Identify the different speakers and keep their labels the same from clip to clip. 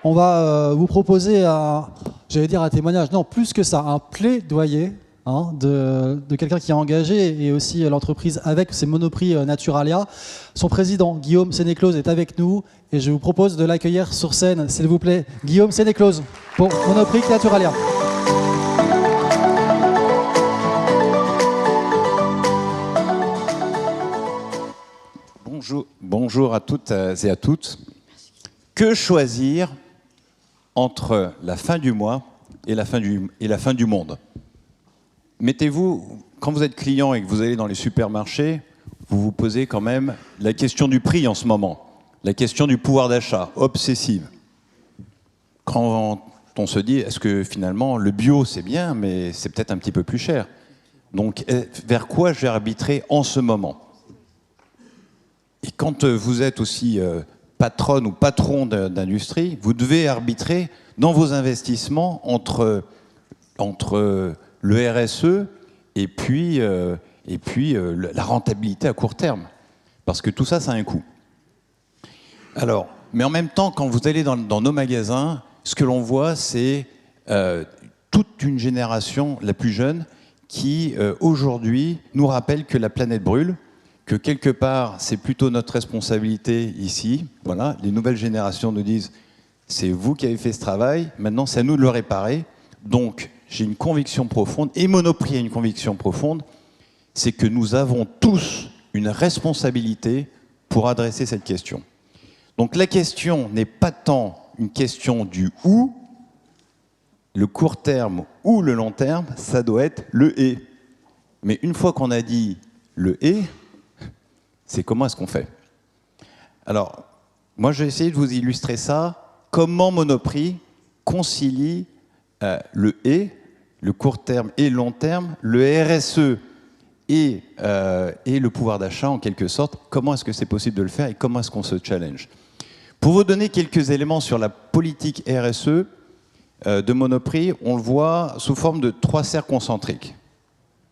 Speaker 1: on va vous proposer j'allais dire un témoignage, non, plus que ça, un plaidoyer de quelqu'un qui est engagé et aussi l'entreprise avec ses Monoprix Naturalia. Son président, Guillaume Sénéclose, est avec nous et je vous propose de l'accueillir sur scène, s'il vous plaît. Guillaume Sénéclose pour Monoprix Naturalia.
Speaker 2: Bonjour à toutes et à toutes. Que choisir entre la fin du mois et la fin du monde? Mettez-vous, quand vous êtes client et que vous allez dans les supermarchés, vous vous posez quand même la question du prix en ce moment, la question du pouvoir d'achat, obsessive. Quand on se dit, est-ce que finalement le bio c'est bien, mais c'est peut-être un petit peu plus cher. Donc vers quoi je vais arbitrer en ce moment? Et quand vous êtes aussi patronne ou patron d'industrie, vous devez arbitrer dans vos investissements entre le RSE et puis la rentabilité à court terme. Parce que tout ça, ça a un coût. Alors, mais en même temps, quand vous allez dans nos magasins, ce que l'on voit, c'est toute une génération, la plus jeune, qui aujourd'hui nous rappelle que la planète brûle, que quelque part, c'est plutôt notre responsabilité ici. Voilà, les nouvelles générations nous disent, c'est vous qui avez fait ce travail, maintenant c'est à nous de le réparer. Donc, j'ai une conviction profonde, et Monoprix a une conviction profonde, c'est que nous avons tous une responsabilité pour adresser cette question. Donc la question n'est pas tant une question du où, le court terme ou le long terme, ça doit être le et. Mais une fois qu'on a dit le et, c'est comment est-ce qu'on fait? Alors, moi, je vais essayer de vous illustrer ça. Comment Monoprix concilie le et, le court terme et le long terme, le RSE et le pouvoir d'achat, en quelque sorte. Comment est-ce que c'est possible de le faire et comment est-ce qu'on se challenge? Pour vous donner quelques éléments sur la politique RSE de Monoprix, on le voit sous forme de 3 cercles concentriques.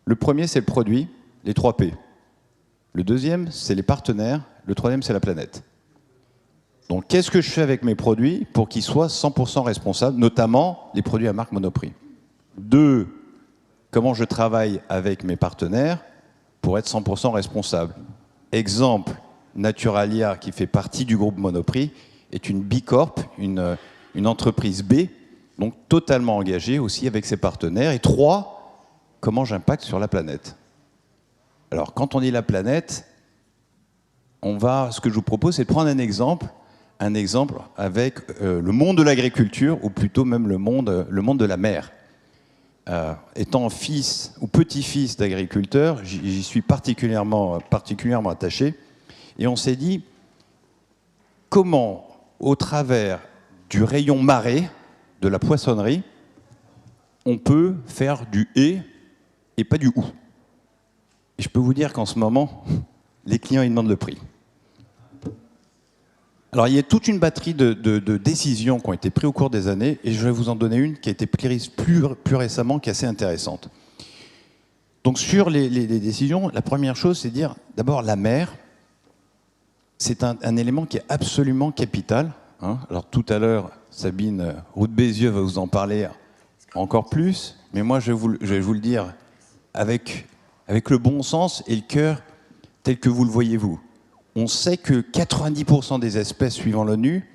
Speaker 2: Le premier, c'est le produit, les 3 P. Le deuxième, c'est les partenaires. Le troisième, c'est la planète. Donc, qu'est-ce que je fais avec mes produits pour qu'ils soient 100% responsables, notamment les produits à marque Monoprix? 2, comment je travaille avec mes partenaires pour être 100% responsable? Exemple, Naturalia, qui fait partie du groupe Monoprix, est une Bicorp, une entreprise B, donc totalement engagée aussi avec ses partenaires. Et 3, comment j'impacte sur la planète? Alors, quand on dit la planète, ce que je vous propose, c'est de prendre un exemple avec le monde de l'agriculture, ou plutôt même le monde de la mer. Étant fils ou petit-fils d'agriculteur, j'y suis particulièrement attaché. Et on s'est dit, comment, au travers du rayon marée, de la poissonnerie, on peut faire du et pas du ou. Et je peux vous dire qu'en ce moment, les clients ils demandent le prix. Alors, il y a toute une batterie de décisions qui ont été prises au cours des années, et je vais vous en donner une qui a été prise plus récemment, qui est assez intéressante. Donc, sur les décisions, la première chose, c'est de dire, d'abord, la mer, c'est un élément qui est absolument capital. Alors, tout à l'heure, Sabine Roux-de-Bézieux va vous en parler encore plus, mais moi, je vais vous le dire avec le bon sens et le cœur tel que vous le voyez vous. On sait que 90% des espèces, suivant l'ONU,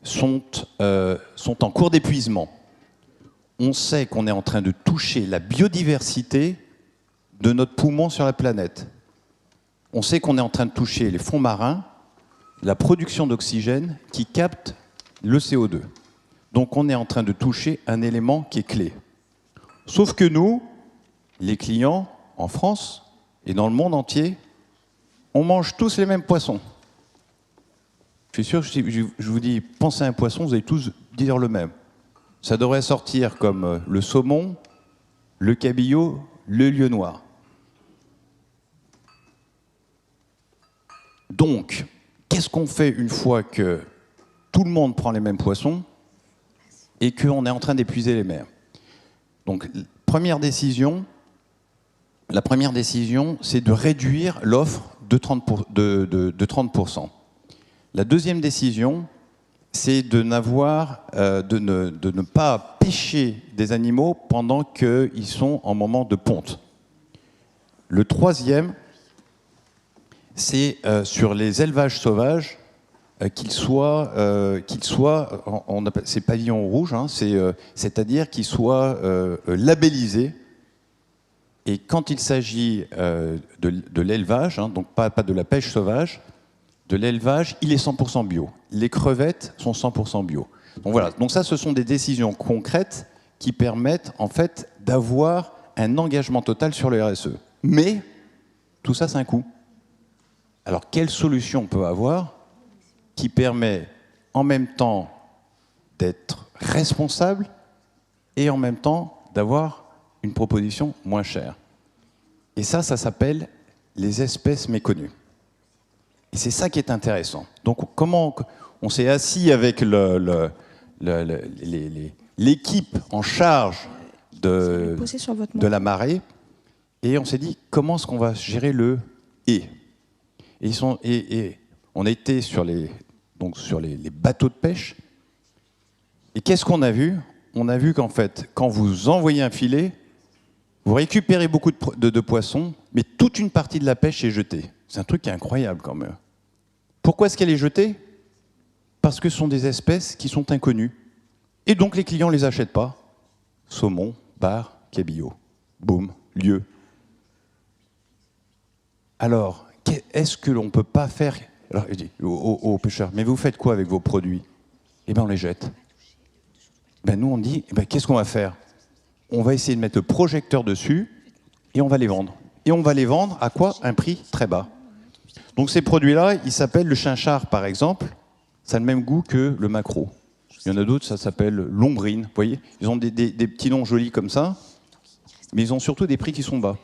Speaker 2: sont en cours d'épuisement. On sait qu'on est en train de toucher la biodiversité de notre poumon sur la planète. On sait qu'on est en train de toucher les fonds marins, la production d'oxygène qui capte le CO2. Donc on est en train de toucher un élément qui est clé. Sauf que nous, les clients, en France et dans le monde entier, on mange tous les mêmes poissons. Je suis sûr que si je vous dis, pensez à un poisson, vous allez tous dire le même. Ça devrait sortir comme le saumon, le cabillaud, le lieu noir. Donc, qu'est-ce qu'on fait une fois que tout le monde prend les mêmes poissons et qu'on est en train d'épuiser les mers? Donc, la première décision, c'est de réduire l'offre de 30%. La deuxième décision, c'est de ne pas pêcher des animaux pendant qu'ils sont en moment de ponte. Le troisième, c'est sur les élevages sauvages, qu'ils soient, on appelle, c'est pavillon rouge, hein, c'est-à-dire qu'ils soient labellisés. Et quand il s'agit de l'élevage, hein, donc pas de la pêche sauvage, de l'élevage, il est 100% bio. Les crevettes sont 100% bio. Donc voilà. Donc ça, ce sont des décisions concrètes qui permettent en fait d'avoir un engagement total sur le RSE. Mais tout ça, c'est un coût. Alors, quelle solution on peut avoir qui permet en même temps d'être responsable et en même temps d'avoir une proposition moins chère? Et ça s'appelle les espèces méconnues. Et c'est ça qui est intéressant. Donc, comment on s'est assis avec l'équipe en charge de la marée, et on s'est dit comment est-ce qu'on va gérer le « et ». Et on a été sur les bateaux de pêche. Et qu'est-ce qu'on a vu? On a vu qu'en fait, quand vous envoyez un filet, vous récupérez beaucoup de poissons, mais toute une partie de la pêche est jetée. C'est un truc qui est incroyable quand même. Pourquoi est-ce qu'elle est jetée? Parce que ce sont des espèces qui sont inconnues. Et donc les clients ne les achètent pas. Saumon, bar, cabillaud. Boum, lieu. Alors, est-ce que l'on ne peut pas faire... Alors, je dis aux pêcheurs, mais vous faites quoi avec vos produits? Eh bien, on les jette. Ben, nous, on dit, eh ben, qu'est-ce qu'on va faire? On va essayer de mettre le projecteur dessus et on va les vendre. Et on va les vendre à quoi? Un prix très bas. Donc ces produits-là, ils s'appellent le chinchard, par exemple. Ça a le même goût que le maquereau. Il y en a d'autres, ça s'appelle l'ombrine. Vous voyez, ils ont des petits noms jolis comme ça, mais ils ont surtout des prix qui sont bas.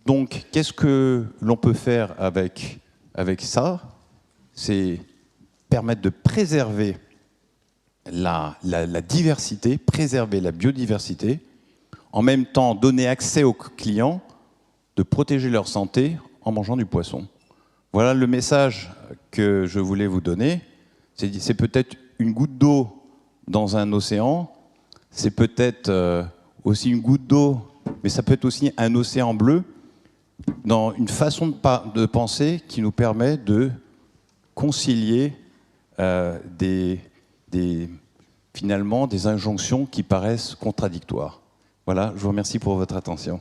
Speaker 2: Donc, qu'est-ce que l'on peut faire avec ça? C'est permettre de préserver la diversité, préserver la biodiversité, en même temps donner accès aux clients, de protéger leur santé en mangeant du poisson. Voilà le message que je voulais vous donner. C'est peut-être une goutte d'eau dans un océan, c'est peut-être aussi une goutte d'eau, mais ça peut être aussi un océan bleu, dans une façon de penser qui nous permet de concilier finalement des injonctions qui paraissent contradictoires. Voilà, je vous remercie pour votre attention.